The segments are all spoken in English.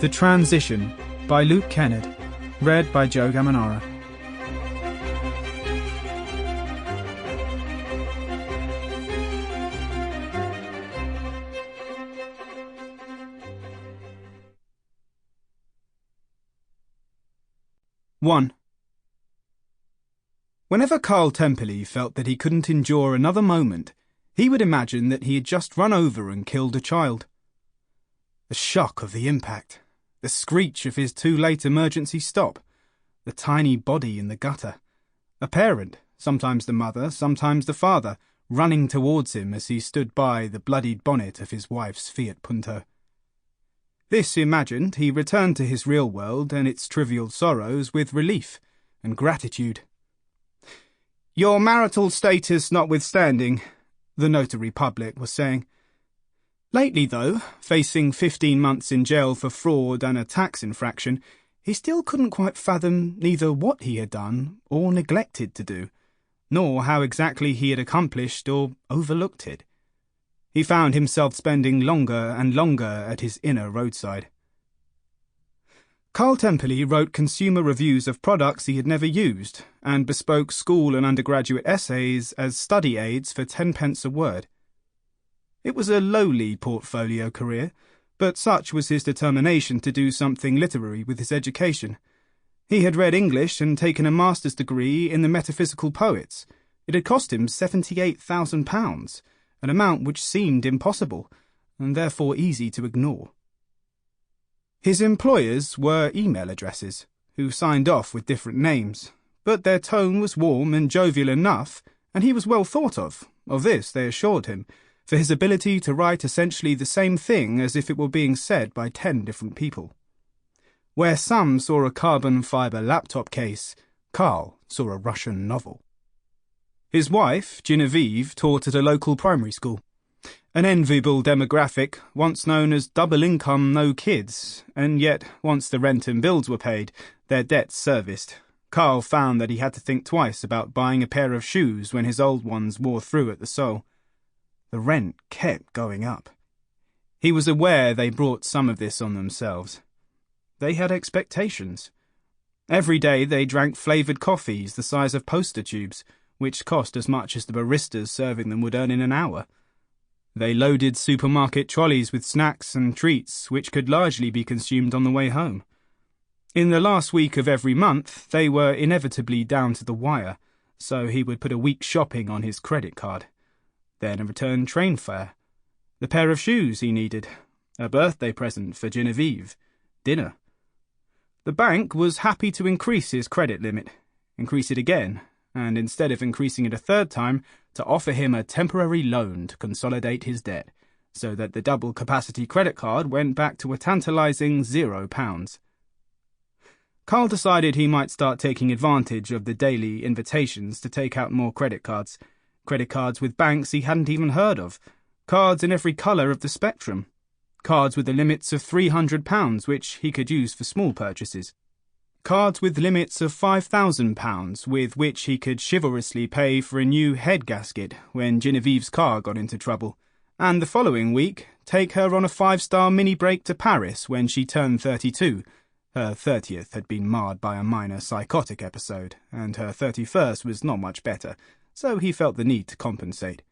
The Transition by Luke Kennard, read by Joe Gaminara. One. Whenever Carl Temperley felt that he couldn't endure another moment, he would imagine that he had just run over and killed a child. The shock of the impact, the screech of his too-late emergency stop, the tiny body in the gutter, a parent, sometimes the mother, sometimes the father, running towards him as he stood by the bloodied bonnet of his wife's Fiat Punto. This imagined, he returned to his real world and its trivial sorrows with relief and gratitude. "Your marital status notwithstanding," the notary public was saying. Lately, though, facing 15 months in jail for fraud and a tax infraction, he still couldn't quite fathom neither what he had done or neglected to do, nor how exactly he had accomplished or overlooked it. He found himself spending longer and longer at his inner roadside. Carl Temperley wrote consumer reviews of products he had never used, and bespoke school and undergraduate essays as study aids for 10 pence a word. It was a lowly portfolio career, but such was his determination to do something literary with his education. He had read English and taken a master's degree in the metaphysical poets. It had cost him £78,000, an amount which seemed impossible, and therefore easy to ignore. His employers were email addresses, who signed off with different names, but their tone was warm and jovial enough, and he was well thought of this they assured him, for his ability to write essentially the same thing as if it were being said by 10 different people. Where some saw a carbon fibre laptop case, Carl saw a Russian novel. His wife, Genevieve, taught at a local primary school. An enviable demographic, once known as double income, no kids, and yet, once the rent and bills were paid, their debts serviced, Carl found that he had to think twice about buying a pair of shoes when his old ones wore through at the sole. The rent kept going up. He was aware they brought some of this on themselves. They had expectations. Every day they drank flavoured coffees the size of poster tubes, which cost as much as the baristas serving them would earn in an hour. They loaded supermarket trolleys with snacks and treats which could largely be consumed on the way home. In the last week of every month, they were inevitably down to the wire, so he would put a week's shopping on his credit card. Then a return train fare, the pair of shoes he needed, a birthday present for Genevieve, dinner. The bank was happy to increase his credit limit, increase it again, and instead of increasing it a third time, to offer him a temporary loan to consolidate his debt, so that the double-capacity credit card went back to a tantalising £0. Carl decided he might start taking advantage of the daily invitations to take out more credit cards with banks he hadn't even heard of, cards in every colour of the spectrum, cards with the limits of £300 which he could use for small purchases, cards with limits of £5,000 with which he could chivalrously pay for a new head gasket when Genevieve's car got into trouble, and the following week take her on a 5-star mini-break to Paris when she turned 32. Her 30th had been marred by a minor psychotic episode, and her 31st was not much better, so he felt the need to compensate.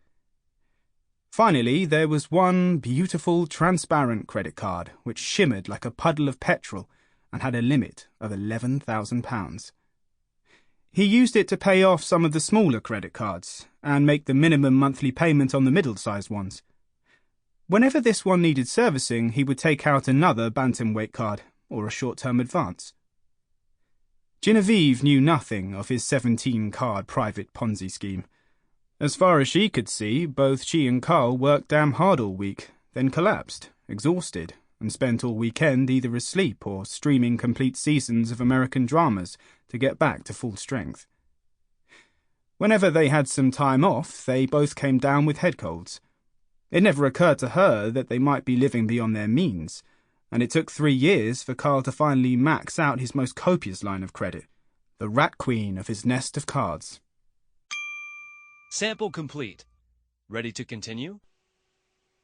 Finally, there was one beautiful, transparent credit card which shimmered like a puddle of petrol and had a limit of £11,000. He used it to pay off some of the smaller credit cards and make the minimum monthly payment on the middle-sized ones. Whenever this one needed servicing, he would take out another bantamweight card or a short-term advance. Genevieve knew nothing of his 17-card private Ponzi scheme. As far as she could see, both she and Carl worked damn hard all week, then collapsed, exhausted, and spent all weekend either asleep or streaming complete seasons of American dramas to get back to full strength. Whenever they had some time off, they both came down with head colds. It never occurred to her that they might be living beyond their means, and it took 3 years for Carl to finally max out his most copious line of credit, the rat queen of his nest of cards. Sample complete. Ready to continue?